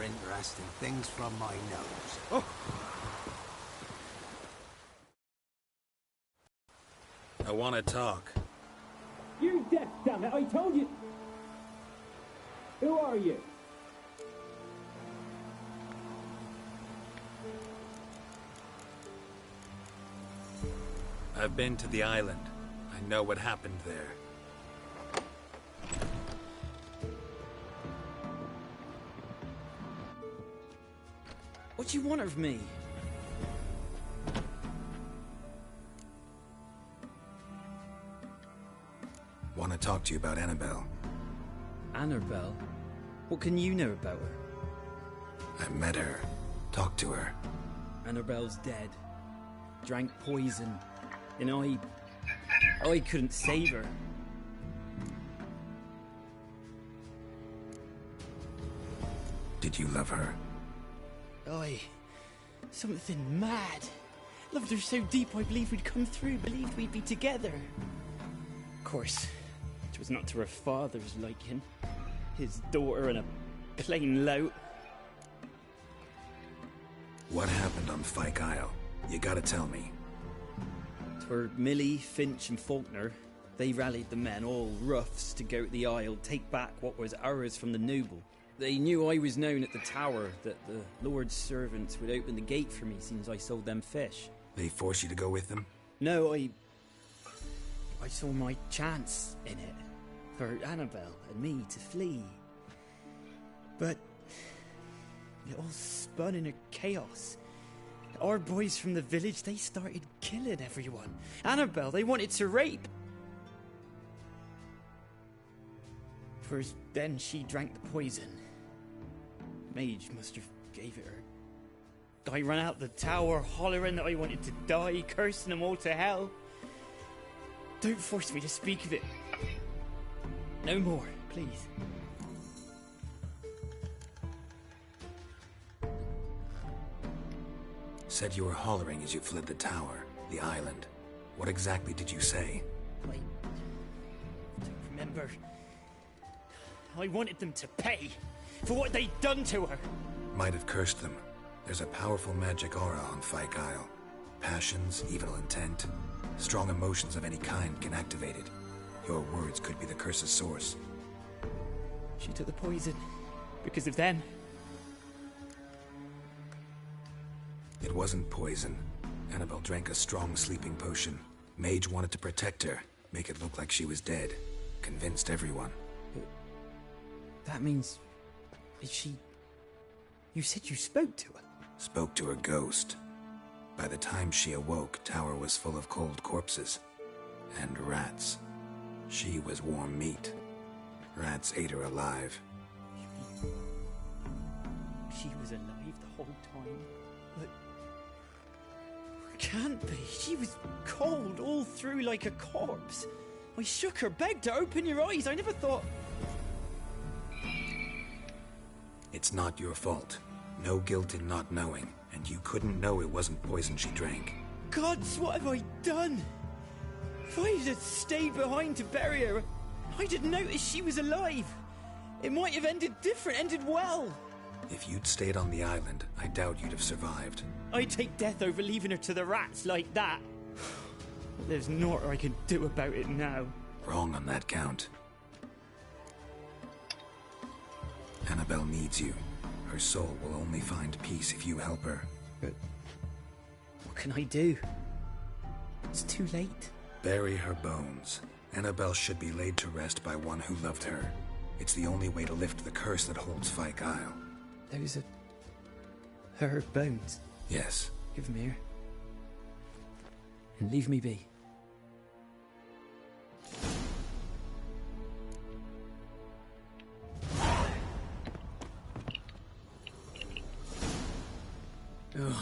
interesting things from my nose. Oh. I want to talk. You're deaf, damn it! I told you! Who are you? I've been to the island. I know what happened there. What do you want of me? Want to talk to you about Annabelle. Annabelle? What can you know about her? I met her. Talked to her. Annabelle's dead. Drank poison. And I couldn't save her. Did you love her? Something mad. Loved her so deep I believed we'd come through, believed we'd be together. Of course, it was not to her father's liking. His daughter and a plain lout. What happened on Fyke Isle? You gotta tell me. For Millie, Finch and Faulkner, they rallied the men, all roughs, to go to the Isle, take back what was ours from the noble. They knew I was known at the tower, that the Lord's servants would open the gate for me since I sold them fish. They forced you to go with them? No, I saw my chance in it, for Annabelle and me to flee. But it all spun in a chaos. Our boys from the village, they started killing everyone. Annabelle, they wanted to rape. First, then she drank the poison. Mage must have gave it her. I ran out the tower, hollering that I wanted to die, cursing them all to hell. Don't force me to speak of it. No more, please. Said you were hollering as you fled the tower, the island. What exactly did you say? I don't remember. I wanted them to pay for what they'd done to her. Might have cursed them. There's a powerful magic aura on Fyke Isle. Passions, evil intent, strong emotions of any kind can activate it. Your words could be the curse's source. She took the poison because of them. It wasn't poison. Annabelle drank a strong sleeping potion. Mage wanted to protect her, make it look like she was dead. Convinced everyone. That means... Is she... You said you spoke to her? Spoke to her ghost. By the time she awoke, tower was full of cold corpses. And rats. She was warm meat. Rats ate her alive. She was alive the whole time? But... Can't be. She was cold all through like a corpse. I shook her, begged her, open your eyes. I never thought... It's not your fault. No guilt in not knowing, and you couldn't know it wasn't poison she drank. Gods, what have I done? If I had stayed behind to bury her, I didn't notice she was alive. It might have ended different, ended well. If you'd stayed on the island, I doubt you'd have survived. I'd take death over leaving her to the rats like that. There's naught I can do about it now. Wrong on that count. Annabelle needs you. Her soul will only find peace if you help her. But what can I do? It's too late. Bury her bones. Annabelle should be laid to rest by one who loved her. It's the only way to lift the curse that holds Fyke Isle. Those are... her bones. Yes. Give them here. And leave me be. Ugh.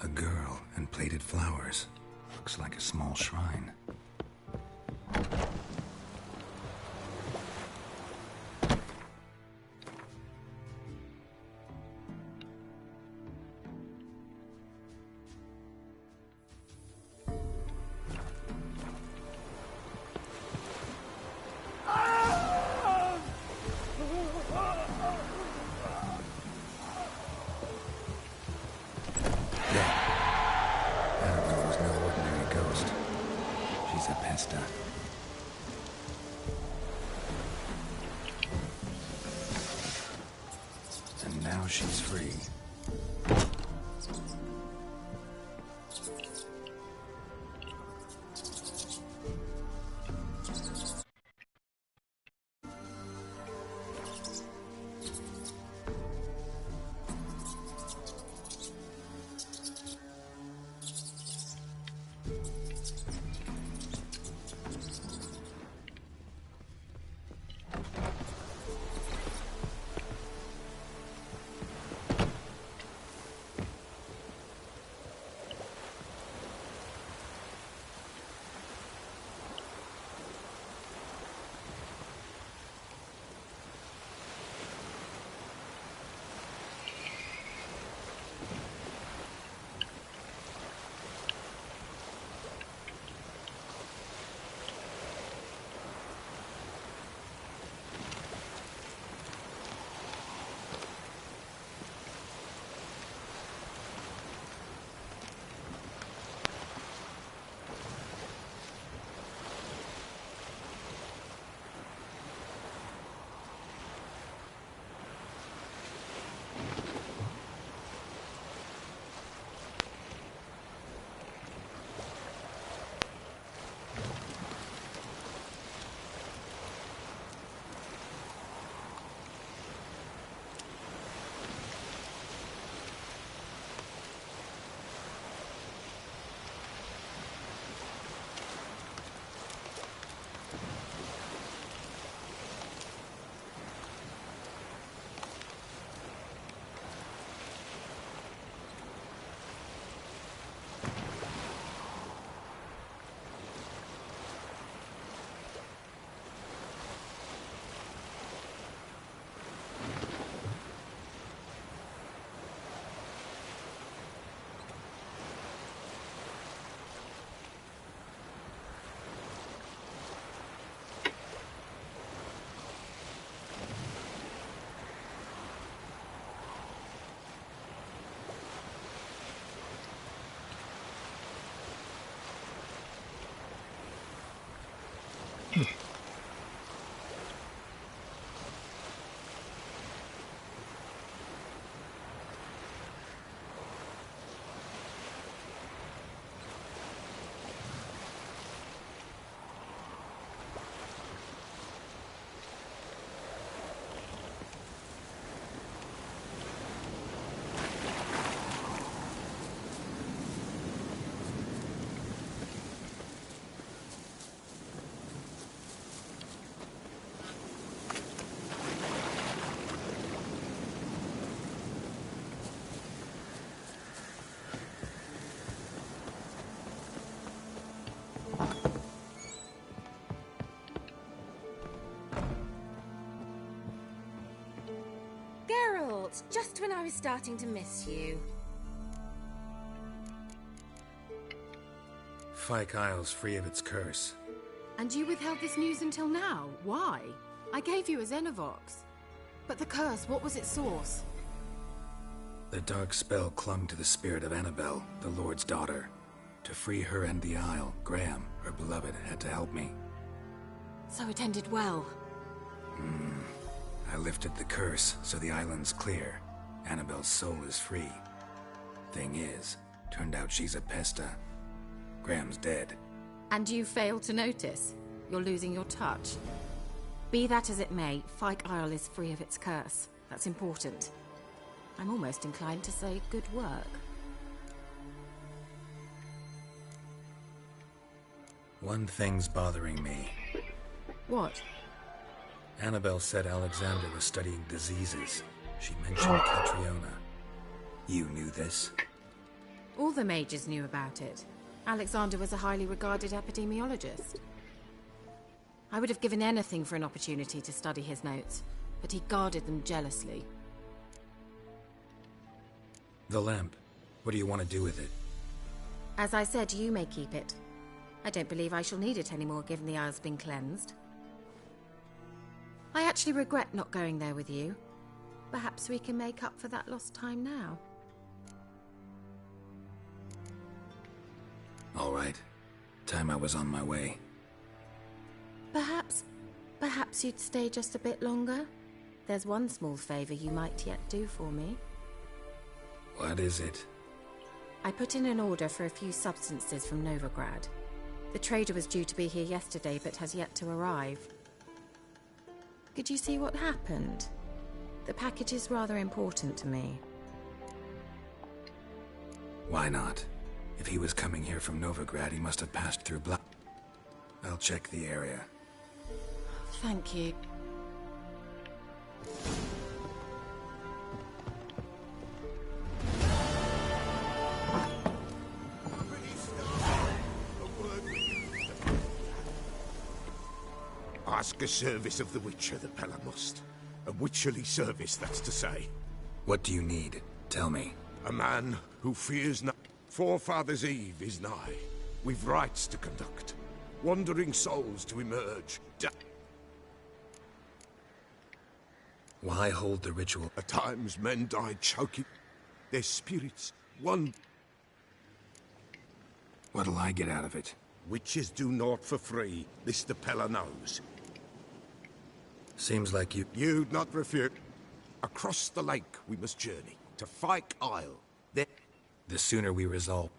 A girl and plated flowers. Looks like a small shrine. Now she's free. Just when I was starting to miss you. Fyke Isle's free of its curse. And you withheld this news until now? Why? I gave you a Xenovox. But the curse, what was its source? The dark spell clung to the spirit of Annabelle, the Lord's daughter. To free her and the Isle, Graham, her beloved, had to help me. So it ended well. I lifted the curse, so the island's clear. Annabelle's soul is free. Thing is, turned out she's a Pesta. Graham's dead. And you failed to notice? You're losing your touch. Be that as it may, Fyke Isle is free of its curse. That's important. I'm almost inclined to say good work. One thing's bothering me. What? Annabelle said Alexander was studying diseases. She mentioned Catriona. You knew this? All the mages knew about it. Alexander was a highly regarded epidemiologist. I would have given anything for an opportunity to study his notes, but he guarded them jealously. The lamp. What do you want to do with it? As I said, you may keep it. I don't believe I shall need it anymore, given the Isle's been cleansed. I actually regret not going there with you. Perhaps we can make up for that lost time now. All right. Time I was on my way. Perhaps you'd stay just a bit longer? there's one small favor you might yet do for me. What is it? I put in an order for a few substances from Novigrad. The trader was due to be here yesterday, but has yet to arrive. Could you see what happened? The package is rather important to me. Why not? If he was coming here from Novigrad, he must have passed through I'll check the area. Thank you. Ask a service of the Witcher, the Pella must. A witcherly service, that's to say. What do you need? Tell me. A man who fears no... Forefather's Eve is nigh. We've rites to conduct. Wandering souls to emerge. Why hold the ritual? At times men die choking. Their spirits, one... What'll I get out of it? Witches do naught for free. This the Pella knows. Seems like you... You'd not refute. Across the lake we must journey. To Fyke Isle. There... The sooner we resolve...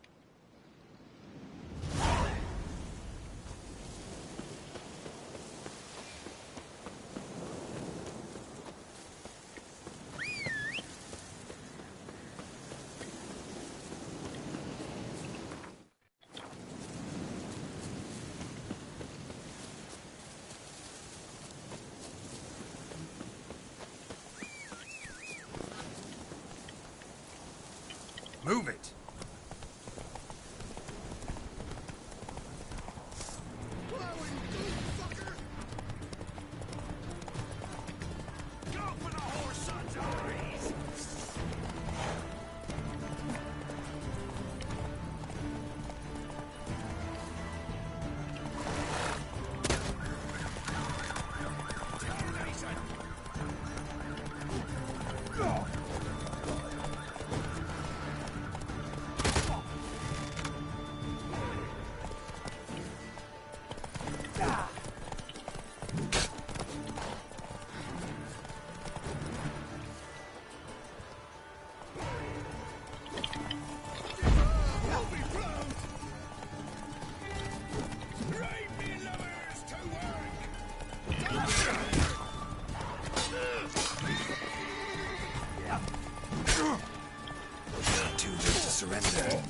Move it! Too late to surrender.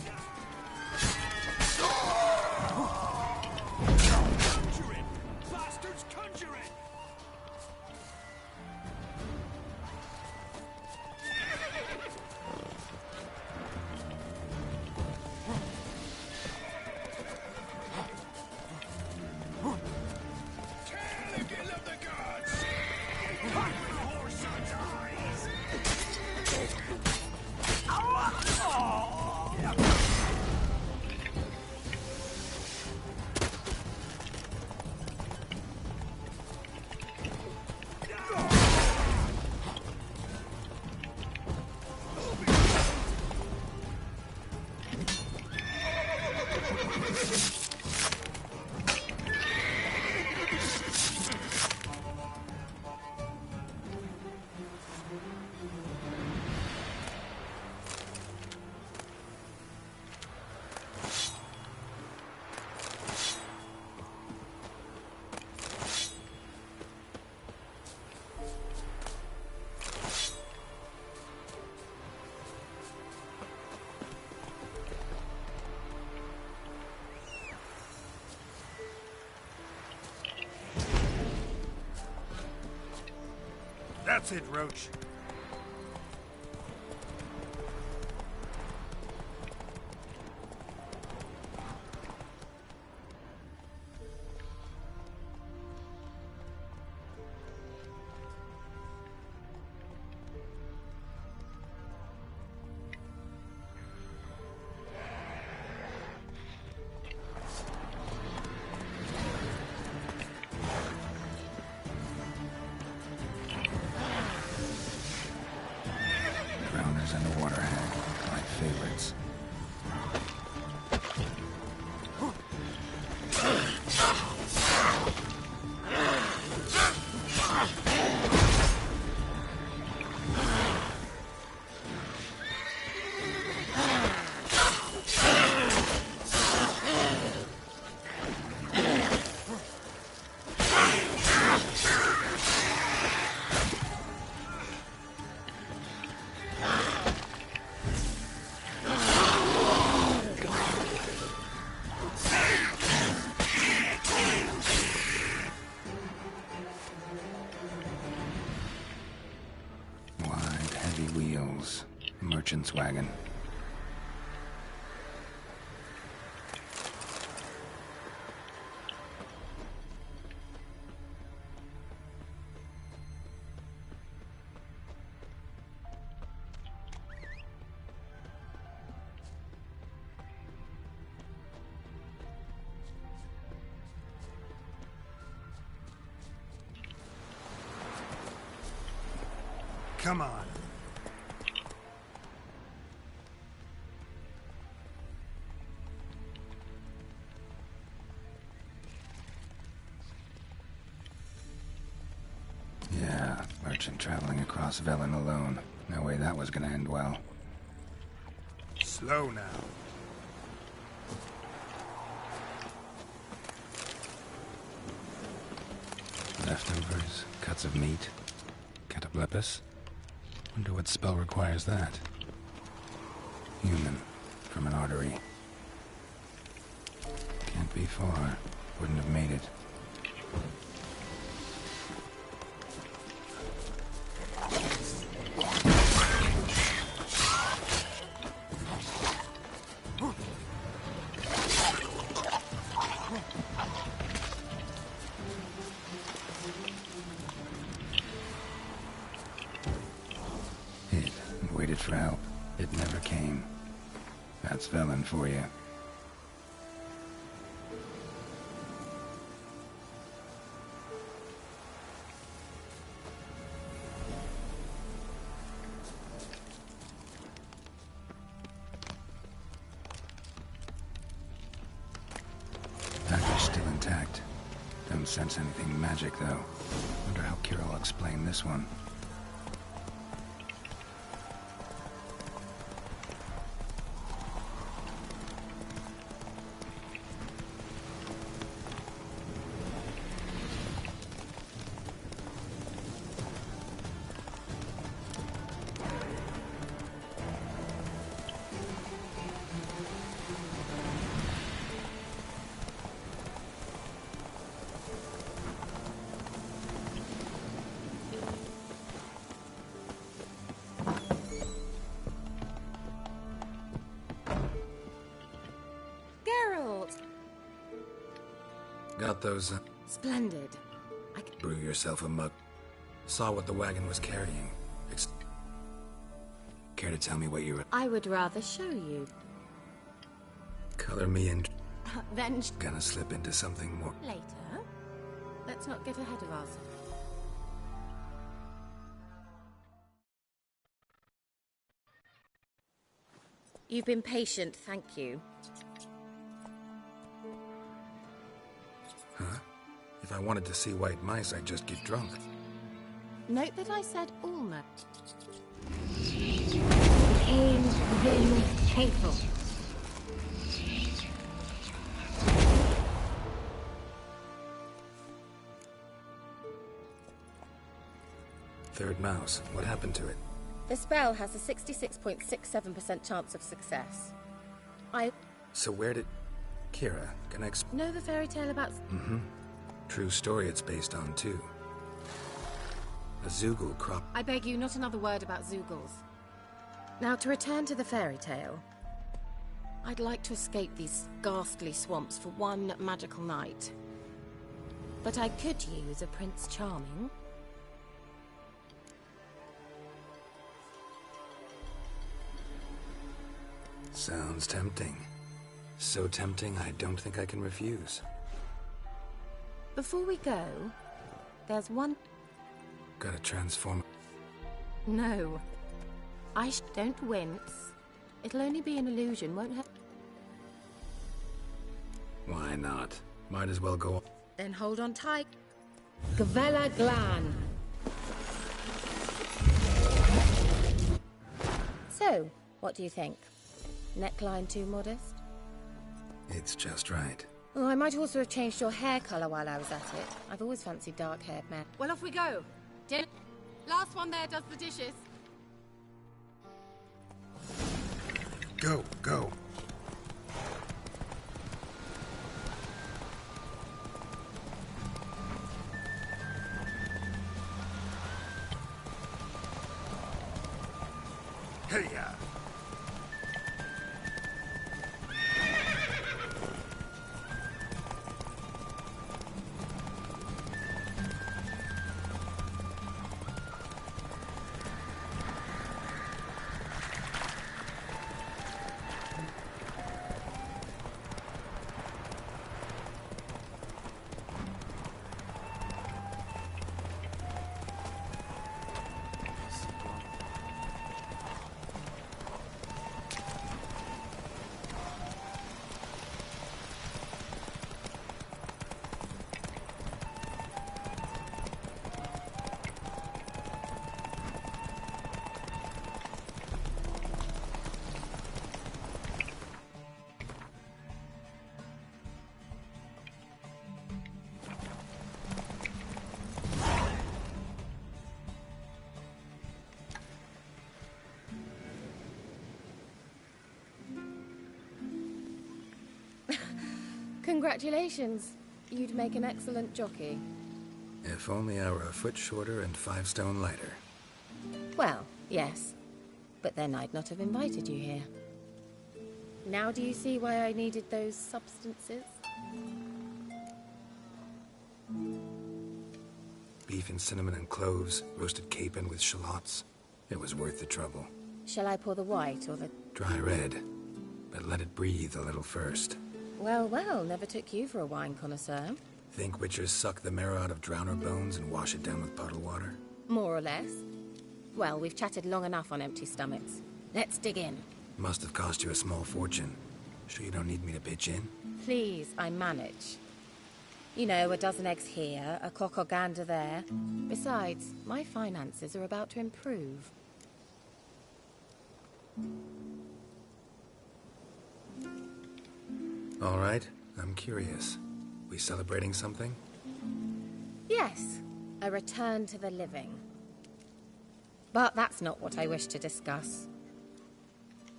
Conjure it! Bastards, conjure it! That's it, Roach. And the water hag, my favorites. Mills, merchant's wagon. Come on. Yeah, merchant traveling across Velen alone. No way that was gonna end well. Slow now. Leftovers, cuts of meat, cataplepis. Wonder what spell requires that. Human, from an artery. Can't be far. Wouldn't have made it. Hid and waited for help. It never came. That's Velen for you. Package still intact. Don't sense anything magic, though. Wonder how Kira will explain this one. Geralt! Got those, Splendid. brew yourself a mug. Saw what the wagon was carrying. Care to tell me what you were? I would rather show you. Color me in. Then Gonna slip into something more. later. Let's not get ahead of ourselves. You've been patient, thank you. Huh? If I wanted to see white mice, I'd just get drunk. Note that I said almost. Pain within hateful. Third mouse. What happened to it? The spell has a 66.67% chance of success. So where did... Kira, can I Know the fairy tale about... True story it's based on, too. A Zoogle crop... I beg you, not another word about Zoogles. Now, to return to the fairy tale. I'd like to escape these ghastly swamps for one magical night. But I could use a Prince Charming. Sounds tempting. So tempting, I don't think I can refuse. Before we go, there's one... Gotta transform... No. Don't wince. It'll only be an illusion, won't it? Why not? Might as well go... Then hold on tight. Gavella Glan. So, what do you think? Neckline too modest? It's just right. Oh, I might also have changed your hair colour while I was at it. I've always fancied dark-haired men. Well, off we go. Last one there does the dishes. Go, go. Here. Congratulations. You'd make an excellent jockey. If only I were a foot shorter and 5 stone lighter. Well, yes. But then I'd not have invited you here. Now do you see why I needed those substances? Beef and cinnamon and cloves, roasted capon with shallots. It was worth the trouble. Shall I pour the white or the... Dry red, but let it breathe a little first. Well, well, never took you for a wine connoisseur. Think witchers suck the marrow out of drowner bones and wash it down with puddle water? More or less. Well, we've chatted long enough on empty stomachs. Let's dig in. Must have cost you a small fortune. Sure you don't need me to pitch in? Please, I manage. You know, a dozen eggs here, a cock or gander there. Besides, my finances are about to improve. All right, I'm curious. We celebrating something? Yes, a return to the living. But that's not what I wish to discuss.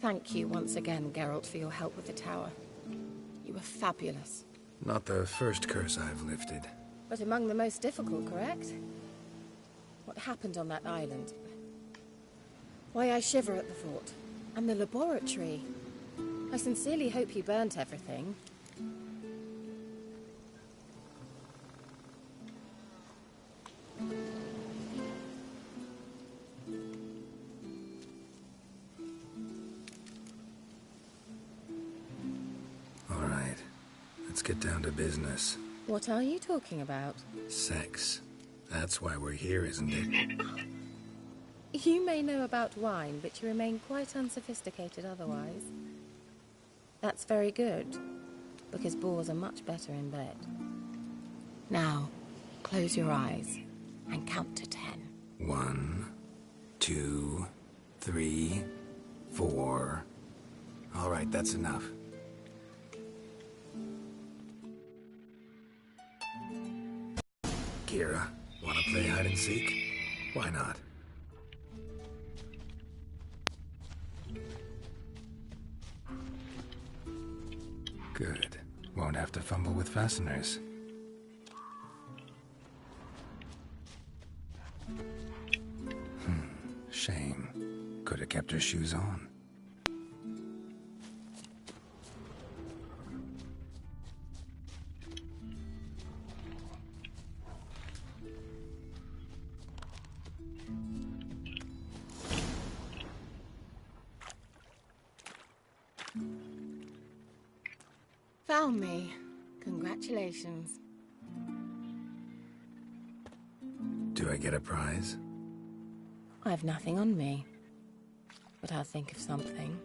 Thank you once again, Geralt, for your help with the tower. You were fabulous. Not the first curse I've lifted. But among the most difficult, correct? What happened on that island? Why I shiver at the thought. And the laboratory. I sincerely hope you burnt everything. All right, let's get down to business. What are you talking about? Sex. That's why we're here, isn't it? You may know about wine, but you remain quite unsophisticated otherwise. That's very good, because boars are much better in bed. Now, close your eyes and count to 10. 1, 2, 3, 4. All right, that's enough. Kira, wanna play hide and seek? Why not? Good. Won't have to fumble with fasteners. Shame. Could have kept her shoes on. Found me. Congratulations. Do I get a prize? I've nothing on me, but I'll think of something.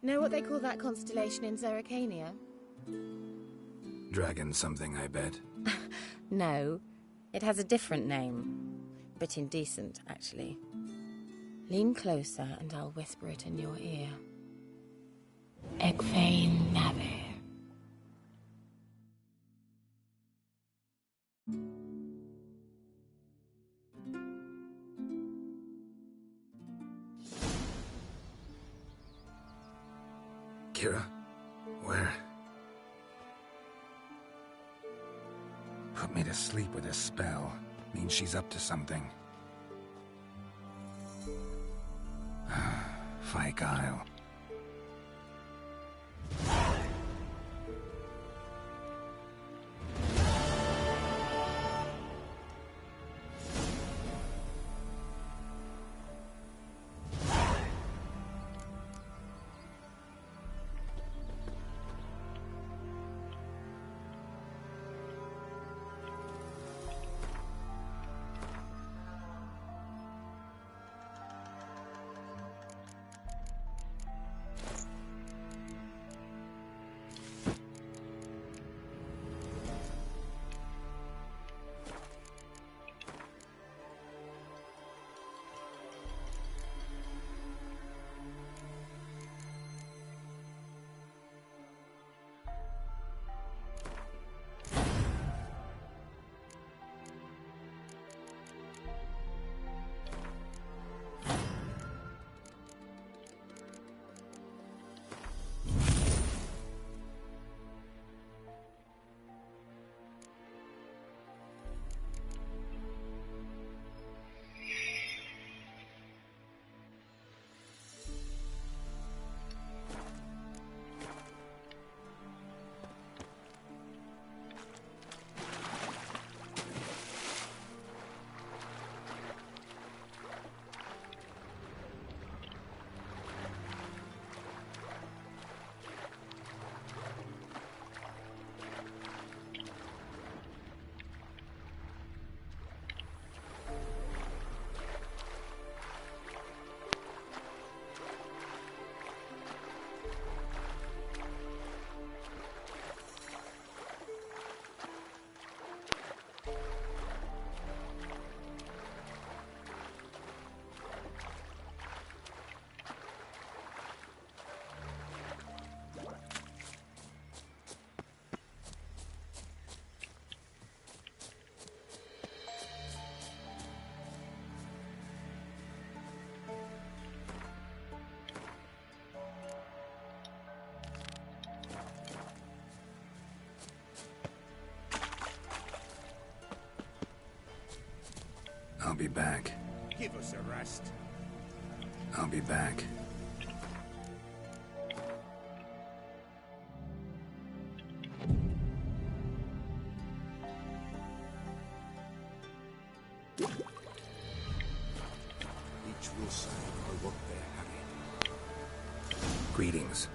Know what they call that constellation in Zerrikania? Dragon something, I bet. No, it has a different name. Bit indecent, actually. Lean closer and I'll whisper it in your ear. Egfain Navir. Kira? Where? Put me to sleep with a spell. Means she's up to something. Fyke Isle. I'll be back. Give us a rest. I'll be back. Each will say I want their Harry. Greetings.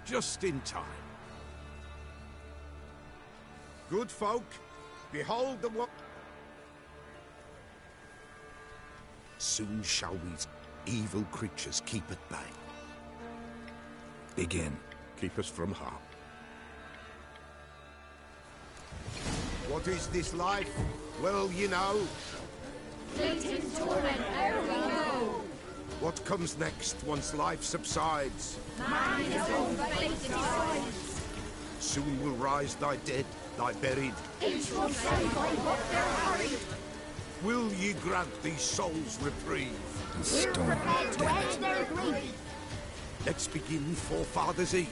Just in time. Good folk, behold the what. Soon shall these evil creatures keep at bay. Begin. Keep us from harm. What is this life? Well, you know. Fleeting torment, ere we know. What comes next once life subsides? Man his own fate decides. Soon will rise thy dead, thy buried. Each will say by what they're hurried. Will ye grant these souls reprieve? The storm, damn it. Their grief. Let's begin Forefathers' Eve.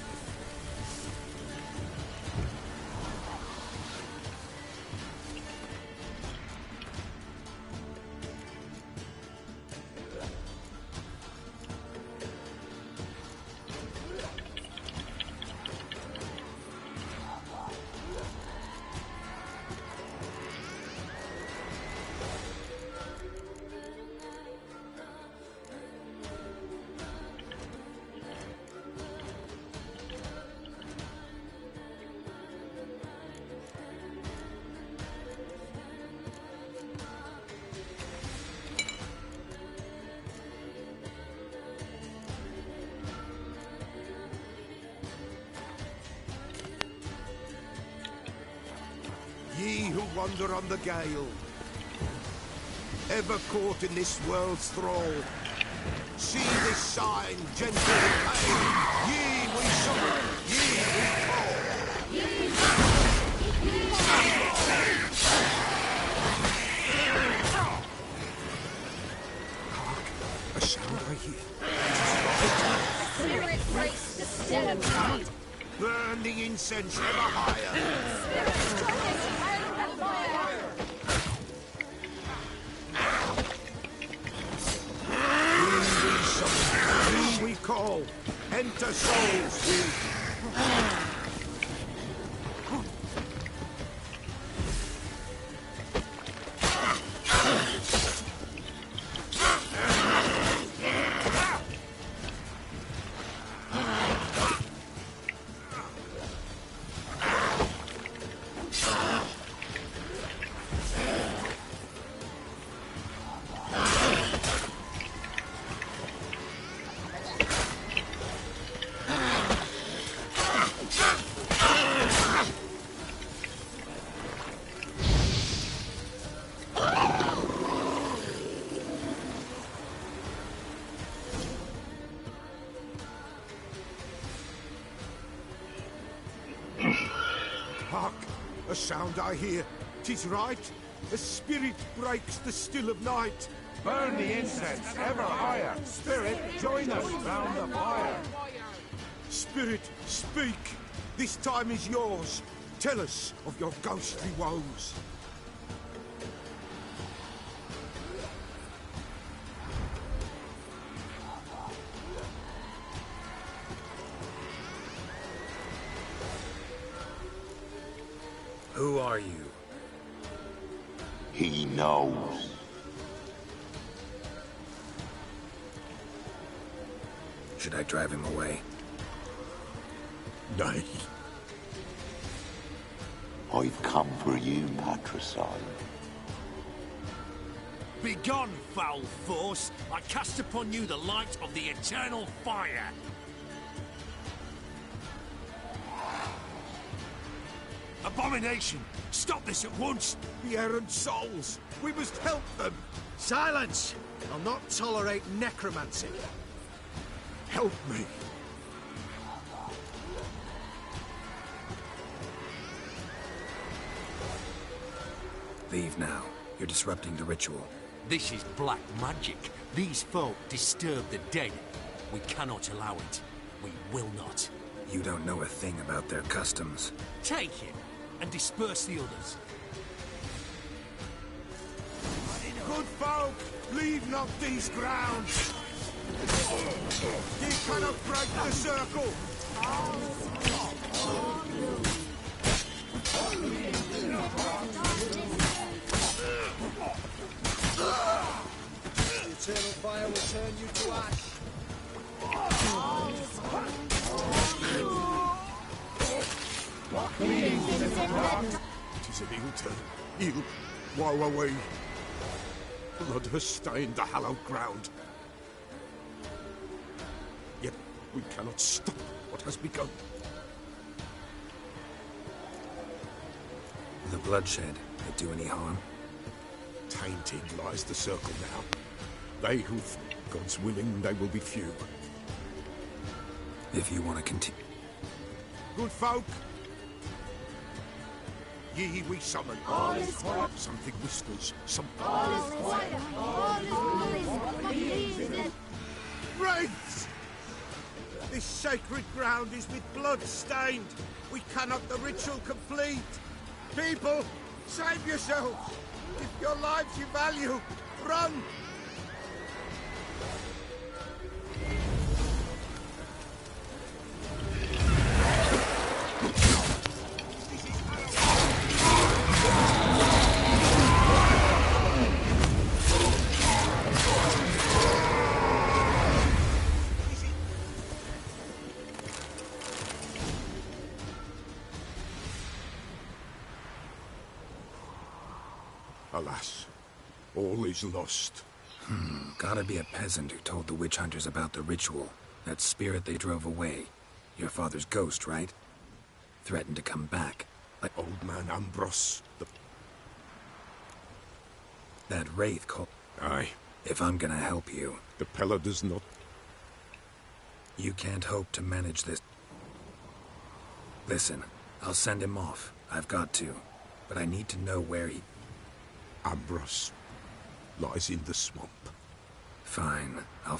Ye who wander on the gale, ever caught in this world's thrall, see this sign, gentle and pale. Ye we summon, ye we call. Hark, a sound I hear. Spirit breaks the still Burn the incense ever higher. Whom we call, enter souls. Hark! A sound I hear. 'Tis right. A spirit breaks the still of night. Burn the incense ever higher. Spirit, join us round the fire. Spirit, speak. This time is yours. Tell us of your ghostly woes. Who are you? He knows. Should I drive him away? Nay. I've come for you, Patricide. Begone, foul force! I cast upon you the light of the eternal fire! Abomination! Stop this at once! The errant souls. We must help them. Silence! I'll not tolerate necromancy. Help me. Leave now. You're disrupting the ritual. This is black magic. These folk disturb the dead. We cannot allow it. We will not. You don't know a thing about their customs. Take him and disperse the others. Good folk, leave not these grounds. Ye cannot break the circle. The eternal fire will turn you to ash. It is an ill turn. Ill. Woe away. Blood has stained the hallowed ground. Yet we cannot stop what has begun. The bloodshed, they do any harm? Tainted lies the circle now. They who, God's willing, they will be few. If you want to continue... Good folk, ye we summon. Something whispers, something. Wraiths! This sacred ground is with blood stained. We cannot the ritual complete. People, save yourselves. If your lives you value, run! Alas, all is lost. Gotta be a peasant who told the witch hunters about the ritual. That spirit they drove away. Your father's ghost, right? Threatened to come back. Like Old man Ambros, that wraith called... Aye, If I'm gonna help you, the Pella does not. you can't hope to manage this. Listen, I'll send him off. I've got to. But I need to know where he... Ambros lies in the swamp. Fine, I'll...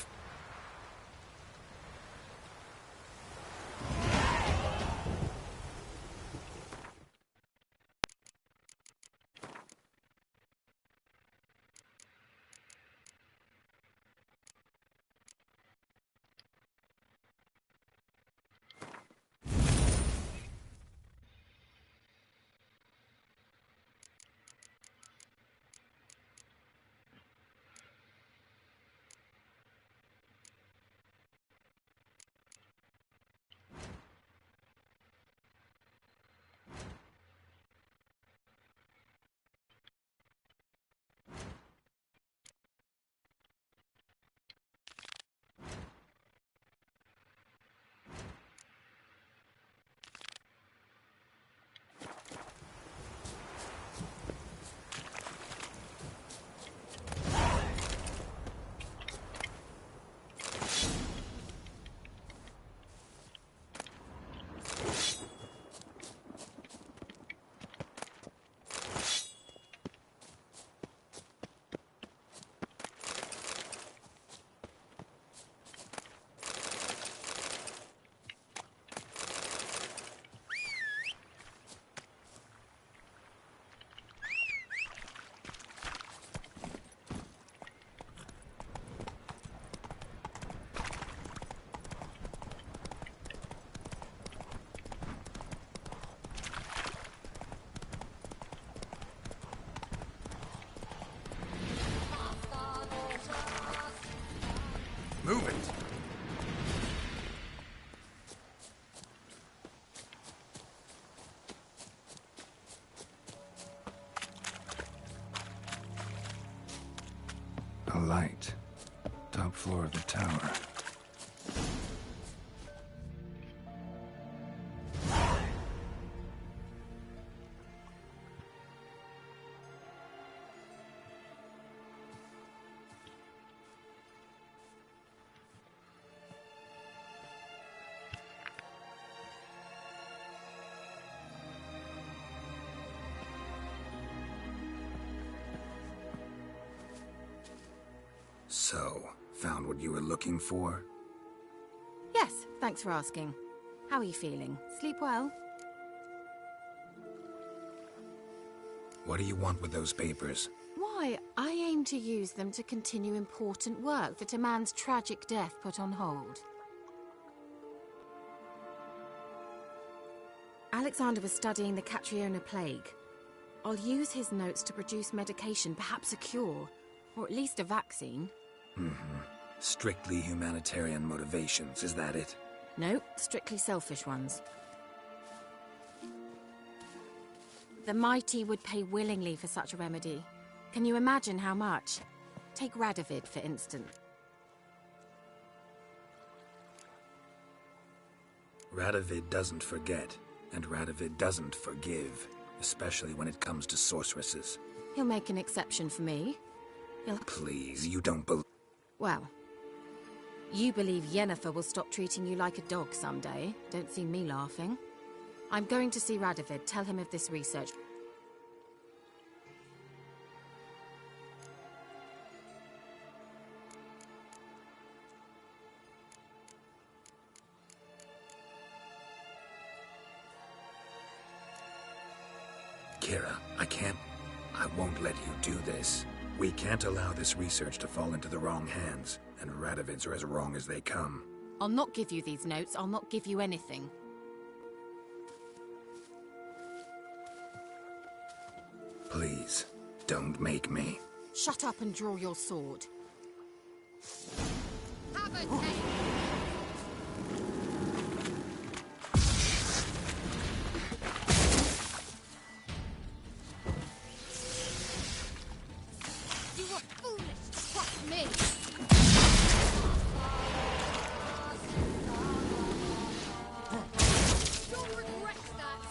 light. Top floor of the tower. So, found what you were looking for? Yes, thanks for asking. How are you feeling? Sleep well? What do you want with those papers? Why, I aim to use them to continue important work that a man's tragic death put on hold. Alexander was studying the Catriona plague. I'll use his notes to produce medication, perhaps a cure, or at least a vaccine. Strictly humanitarian motivations, is that it? No, strictly selfish ones. The mighty would pay willingly for such a remedy. Can you imagine how much? Take Radovid, for instance. Radovid doesn't forget, and Radovid doesn't forgive, especially when it comes to sorceresses. He'll make an exception for me. Please, you don't believe... Well, you believe Yennefer will stop treating you like a dog someday. Don't see me laughing. I'm going to see Radovid, tell him of this research. Kira, I won't let you do this. We can't allow this research to fall into the wrong hands, and Radovids are as wrong as they come. I'll not give you these notes, I'll not give you anything. Please, don't make me. Shut up and draw your sword. Have a take. You were foolish to trust me. You'll regret that.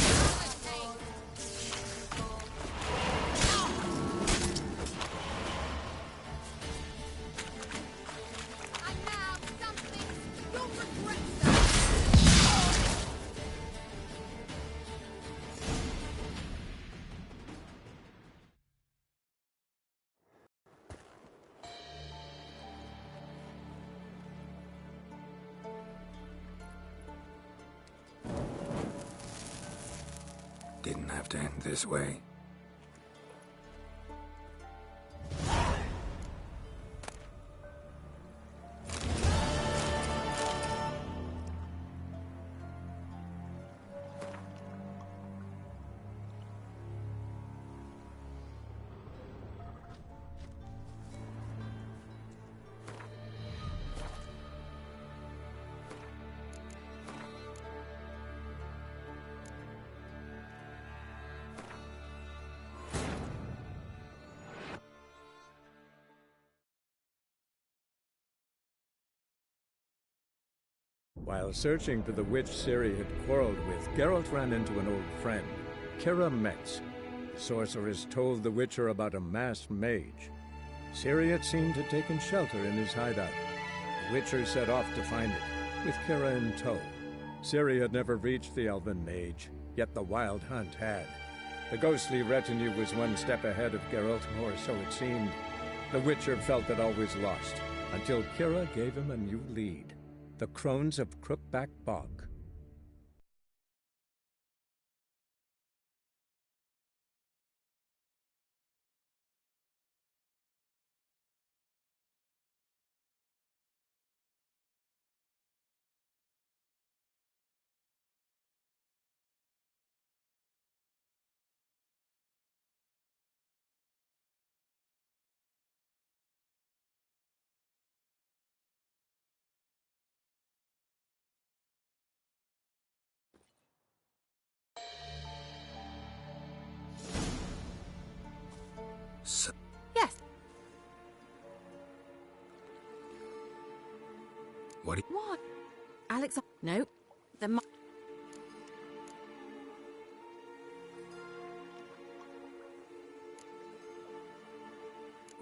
Have a take. And now something. You'll regret that. Didn't have to end this way. While searching for the witch Ciri had quarreled with, Geralt ran into an old friend, Kira Metz. The sorceress told the Witcher about a masked mage. Ciri had seemed to have taken shelter in his hideout. The Witcher set off to find it, with Kira in tow. Ciri had never reached the elven mage, yet the Wild Hunt had. The ghostly retinue was one step ahead of Geralt, or so it seemed. The Witcher felt that all was lost, until Kira gave him a new lead. The Crones of Crookback Bog. So, Yes. what? What? Alex? No. The.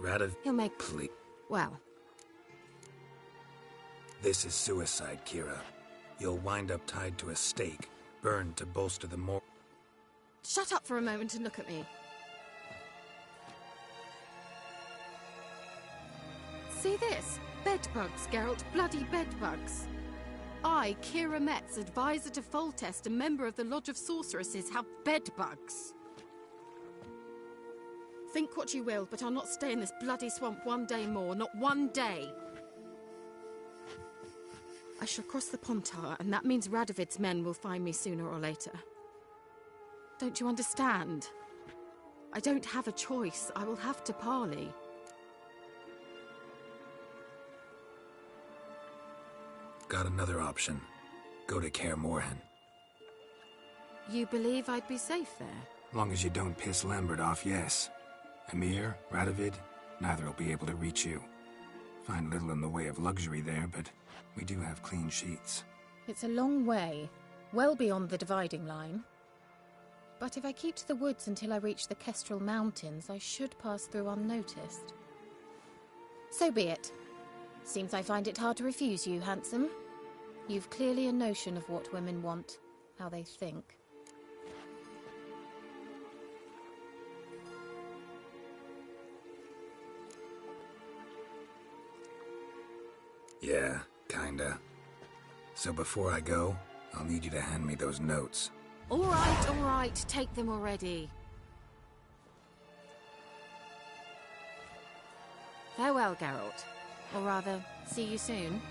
Radovid, He'll make. please. Well. This is suicide, Kira. You'll wind up tied to a stake, burned to bolster the more. Shut up for a moment and look at me. See this? Bedbugs, Geralt. Bloody bedbugs. I, Kira Metz, advisor to Foltest, a member of the Lodge of Sorceresses, have bedbugs. Think what you will, but I'll not stay in this bloody swamp one day more. Not one day. I shall cross the Pontar, and that means Radovid's men will find me sooner or later. Don't you understand? I don't have a choice. I will have to parley. Got another option. Go to Kaer Morhen. You believe I'd be safe there? Long as you don't piss Lambert off, yes. Emir, Radovid, neither will be able to reach you. Find little in the way of luxury there, but we do have clean sheets. It's a long way, well beyond the dividing line. But if I keep to the woods until I reach the Kestrel Mountains, I should pass through unnoticed. So be it. Seems I find it hard to refuse you, handsome. You've clearly a notion of what women want, how they think. Yeah, kinda. So before I go, I'll need you to hand me those notes. All right, take them already. Farewell, Geralt. Or rather, see you soon.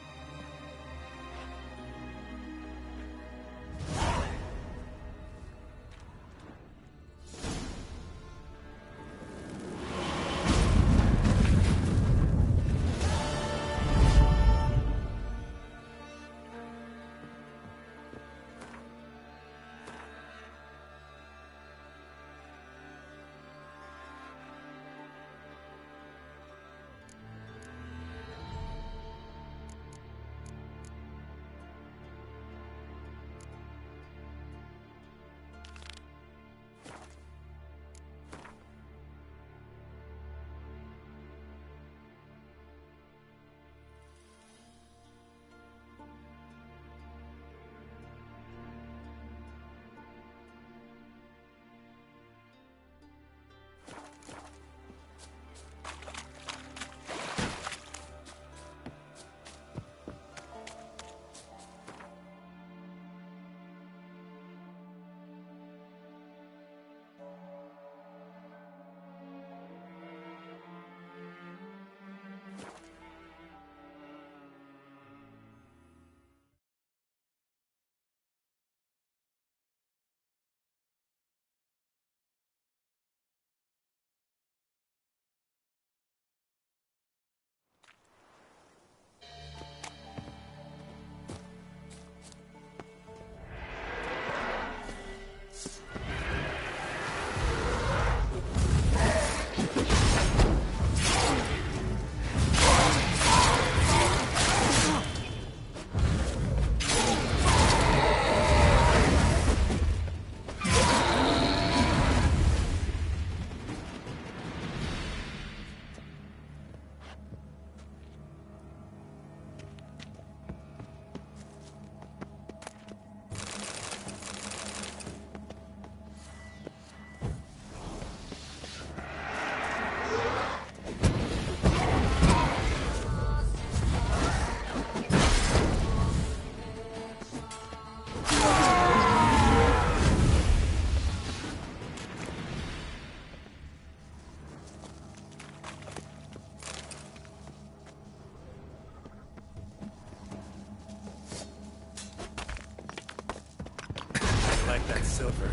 Like that silver.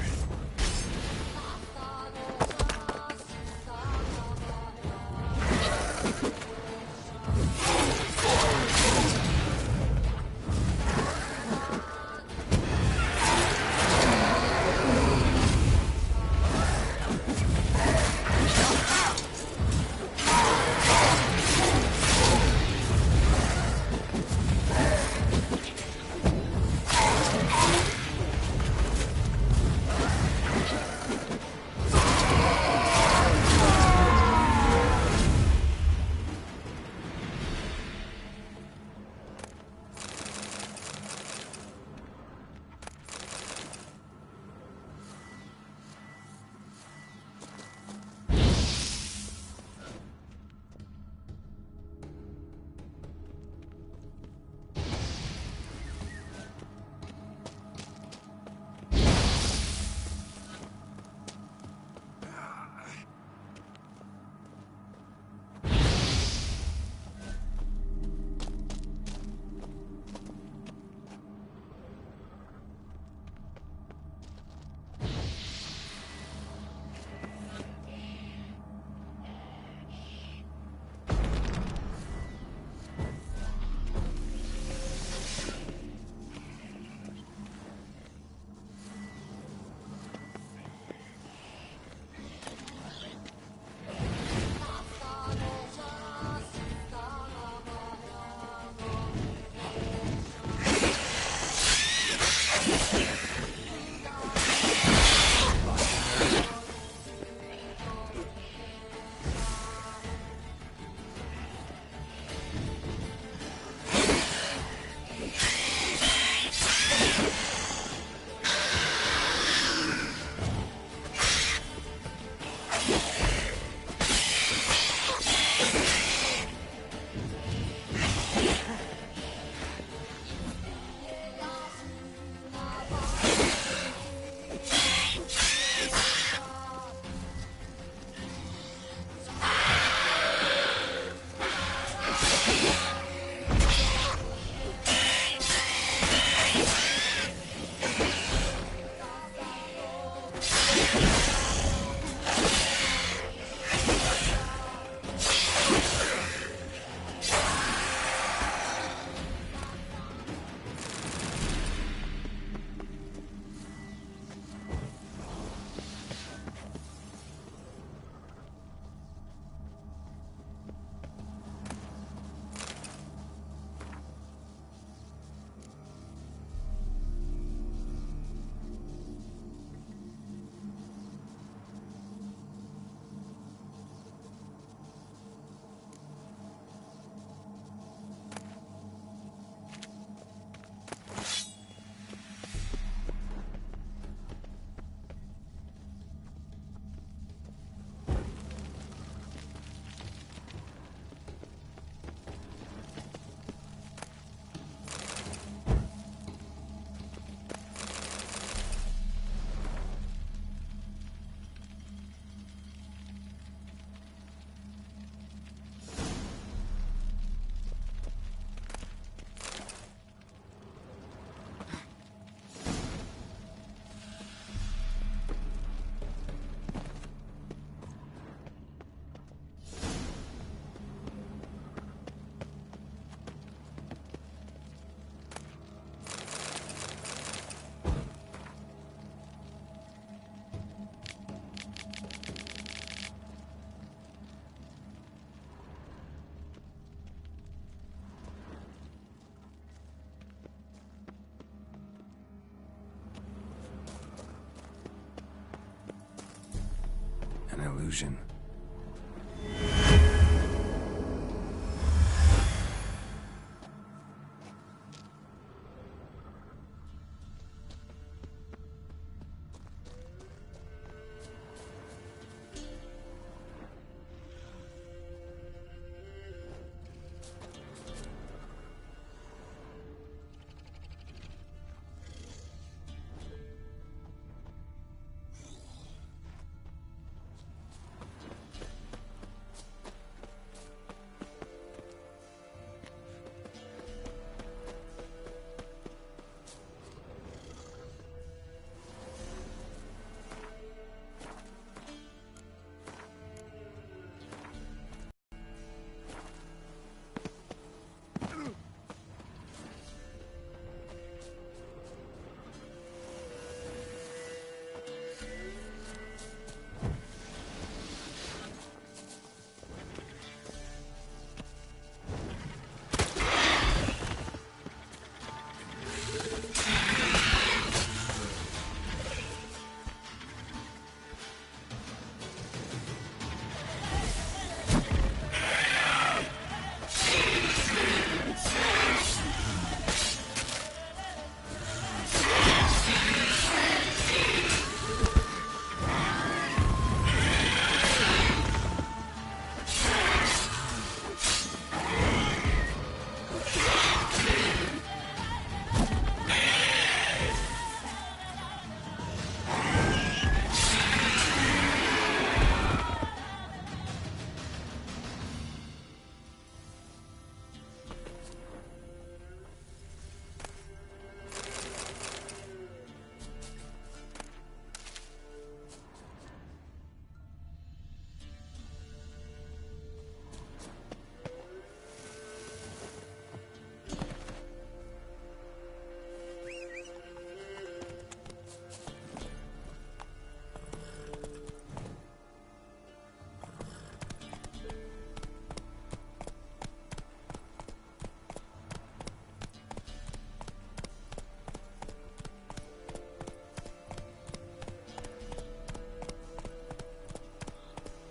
illusion.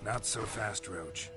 Not so fast, Roach.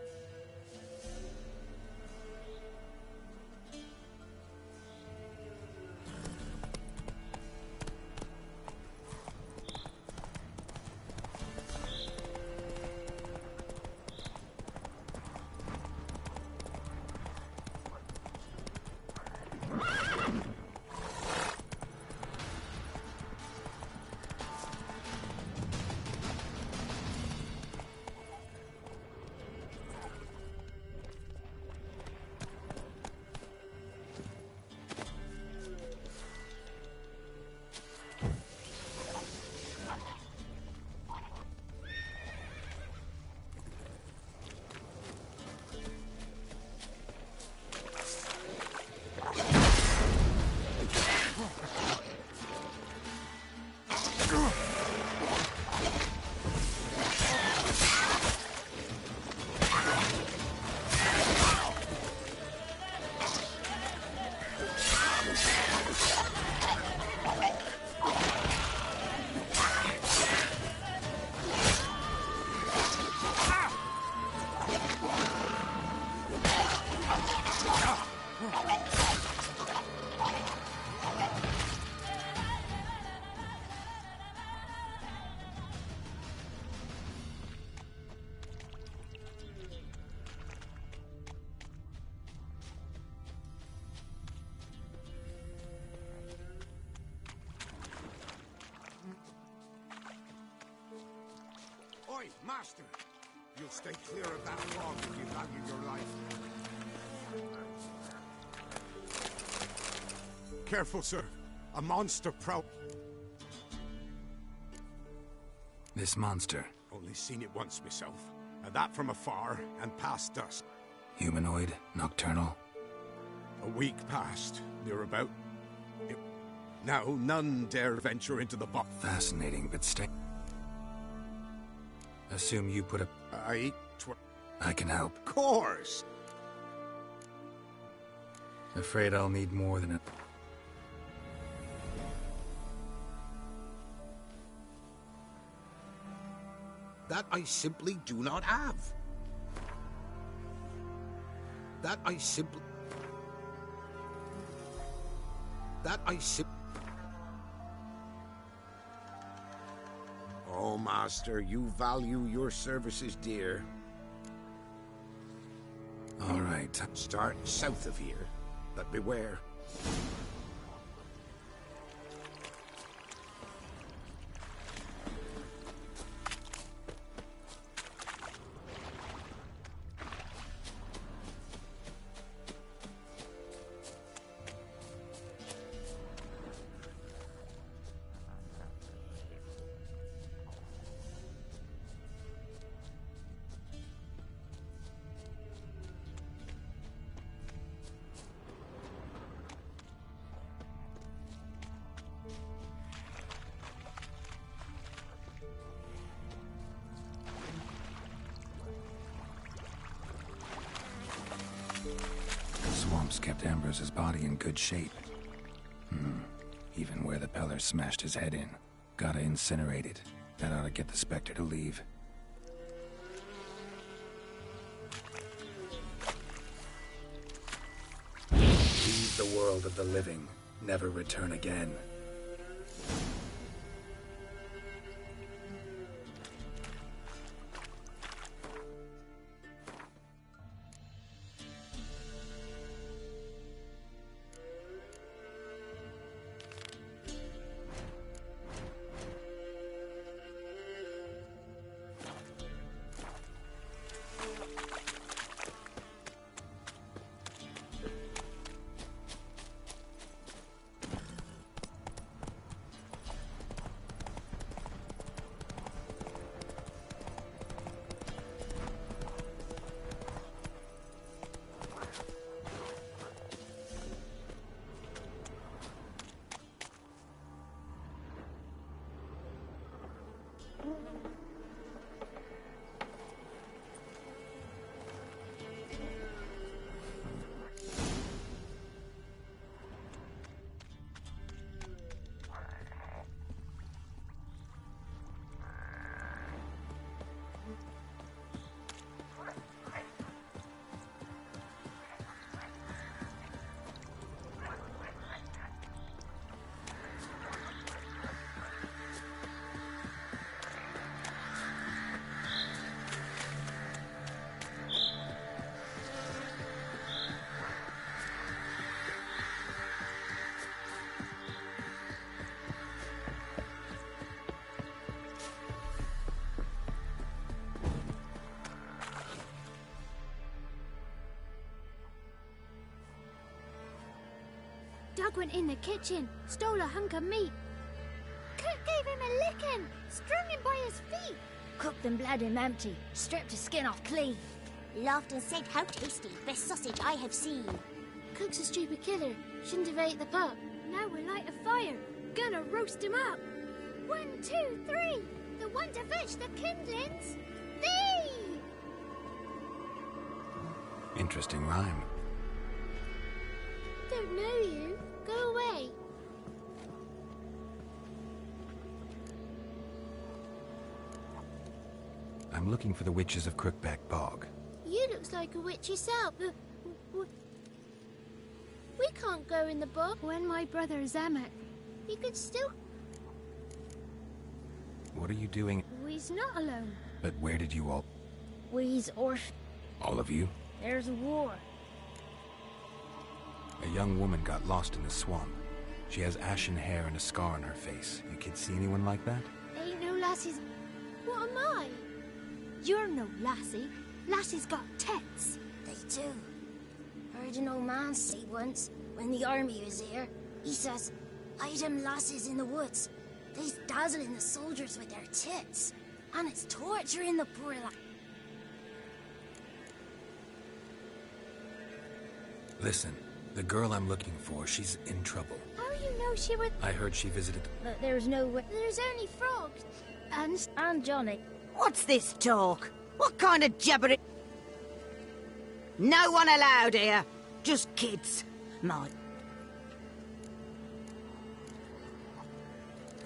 Oi, Master! You'll stay clear of that fog if you value your life. Careful, sir. A monster This monster? Only seen it once myself, and that from afar and past dusk. Humanoid? Nocturnal? A week past, near about. Now none dare venture into the box. Fascinating, but assume you put a... I can help. Of course! Afraid I'll need more than a... That I simply do not have. That I simply... Oh, Master, you value your services dear. All right. Start south of here, but beware. Swamps kept Ambrose's body in good shape. Even where the Peller smashed his head in. Gotta incinerate it. That ought to get the Spectre to leave. Leave the world of the living. Never return again. Doug went in the kitchen, stole a hunk of meat. Cook gave him a licking, strung him by his feet. Cooked and bled him empty, stripped his skin off clean. Laughed and said, "How tasty, best sausage I have seen." Cook's a stupid killer, shouldn't have ate the pup. Now we'll light a fire, gonna roast him up. 1, 2, 3, the one to fetch the kindlings. Thee! Interesting rhyme. Don't know you. Go away. I'm looking for the witches of Crookback Bog. You looks like a witch yourself. We can't go in the bog. When my brother Zamek, he could still... What are you doing? We's not alone. But where did you all... We's orphan. All of you? There's a war. A young woman got lost in the swamp. She has ashen hair and a scar on her face. You kids see anyone like that? Ain't no lassies. What am I? You're no lassie. Lassies got tits. They do. Heard an old man say once, when the army was here, he says, "I them lasses in the woods. They's dazzling the soldiers with their tits. And it's torturing the poor lad." Listen, the girl I'm looking for, she's in trouble. How you know she would... I heard she visited... But there's no way... There's only frogs. And Johnny. What's this talk? What kind of gibberish? No one allowed here. Just kids.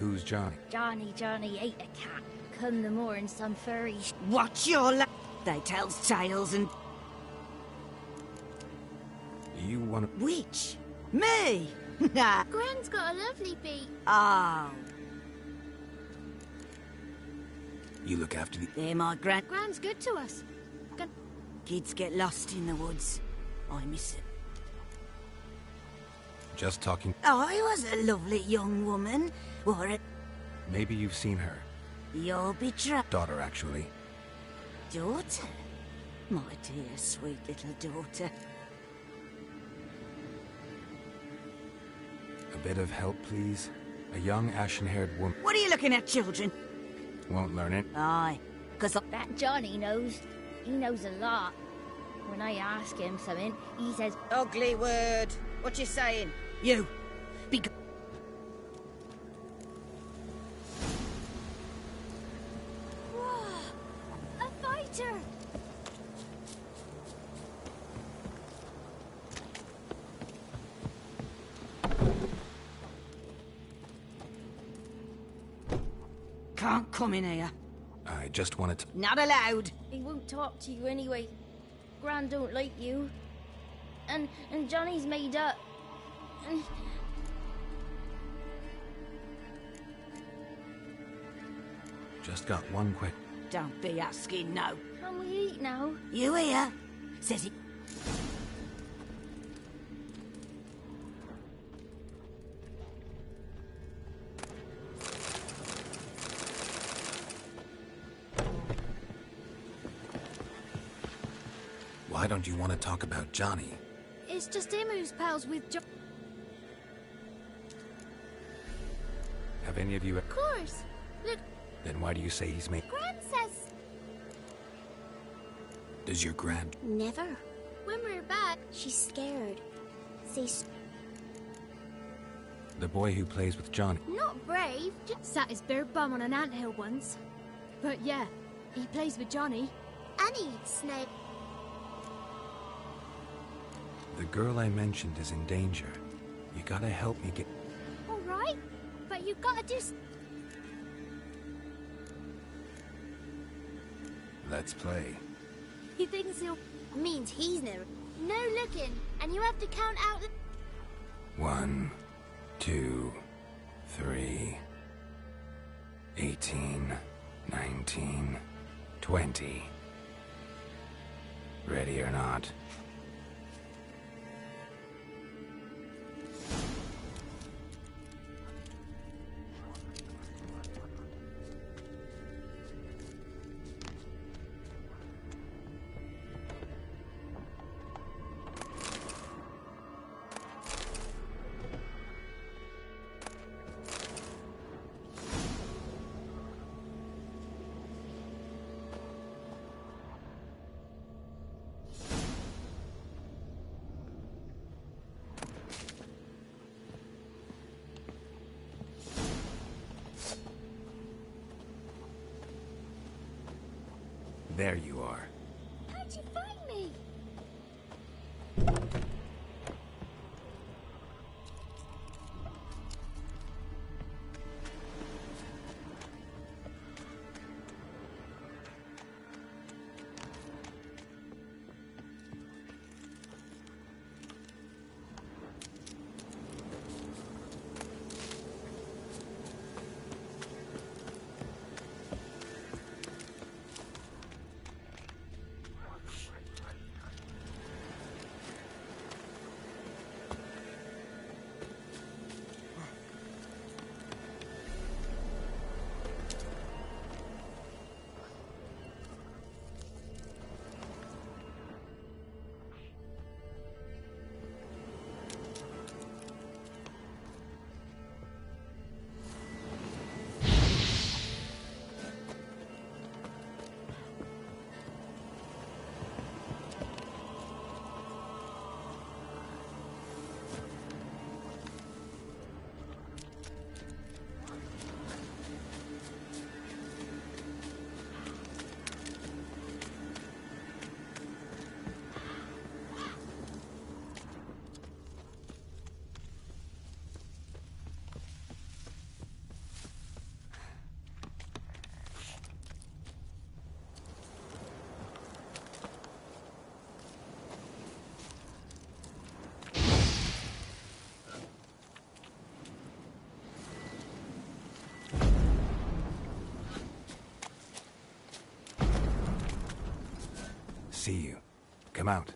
Who's Johnny? Johnny ate a cat. come the more in some furry... Watch your They tells tales and... You wanna... Which? Me? Nah. Gran's got a lovely beat. Oh. You look after the... They're my Gran's good to us. Kids get lost in the woods. I miss it. Just talking... I was a lovely young woman. Wore it. Maybe you've seen her. Your betrothed... Daughter, actually. Daughter? My dear, sweet little daughter. A bit of help, please. A young, ashen-haired woman... What are you looking at, children? Won't learn it. Aye, 'cause That Johnny knows. He knows a lot. When I ask him something, he says... Ugly word. What you saying? You. Be... Whoa! A fighter! Can't come in here. I just wanted to... Not allowed. He won't talk to you anyway. Gran don't like you. And Johnny's made up. And... Just got one quick... Don't be asking, no. Can we eat now? You here? Says he... Why don't you want to talk about Johnny? It's just him who's pals with John. Have any of you... Of course. Look, Then why do you say he's made... Gran says... Does your grand... Never. When we're back, she's scared. The boy who plays with Johnny... Not brave. Just sat his bare bum on an anthill once. But yeah, he plays with Johnny. And he eats snake. The girl I mentioned is in danger. You gotta help me get... All right, but you gotta do... Let's play. He thinks he'll... Means he's no looking, and you have to count out... 1, 2, 3... 18, 19, 20. Ready or not? There you are. How'd you find me? see you. Come out.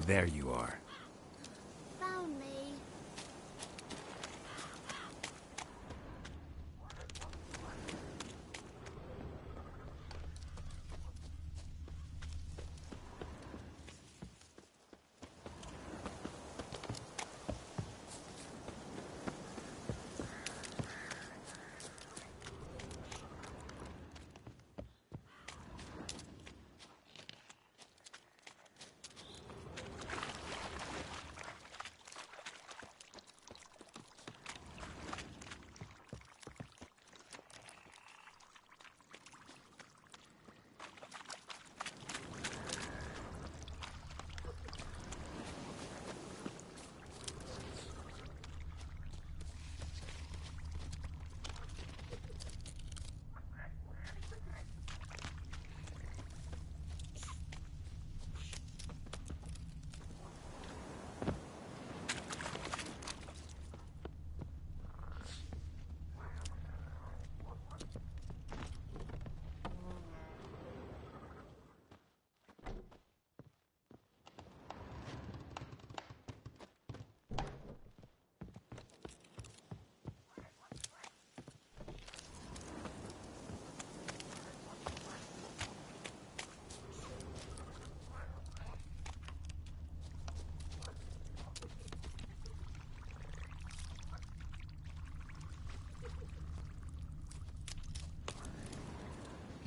There you are. Found me.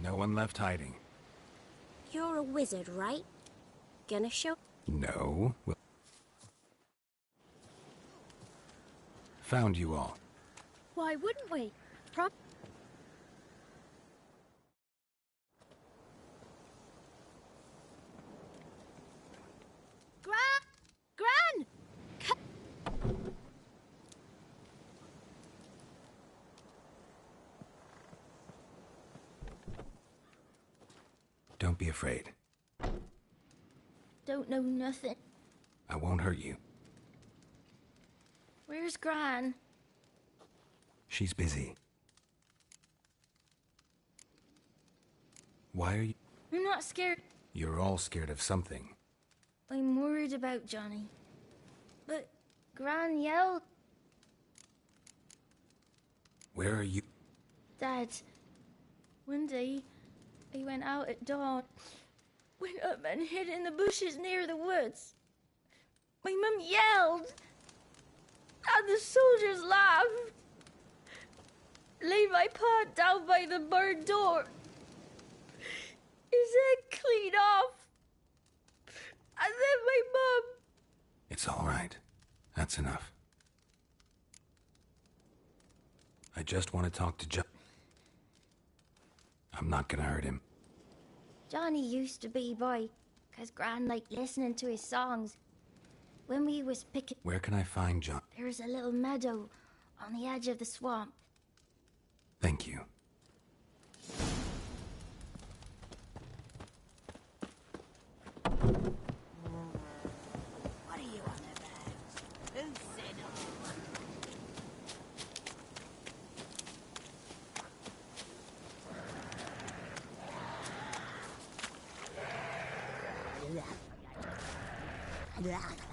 No one left hiding. You're a wizard, right? Gonna show? No. Well, found you all. Why wouldn't we? Gran! Don't be afraid. Don't know nothing. I won't hurt you. Where's Gran? She's busy. Why are you... I'm not scared. You're all scared of something. I'm worried about Johnny. But Gran yelled. Where are you? Dad, one day I went out at dawn, went up and hid in the bushes near the woods. My mum yelled, and the soldiers laughed. Laid my pa down by the barn door, his head clean off. And then my mum It's all right. That's enough. I just want to talk to I'm not gonna hurt him. Johnny used to be boy, 'cause Gran liked listening to his songs. When we was picking... Where can I find John? There's a little meadow on the edge of the swamp. Thank you. What are you on about? Who said all?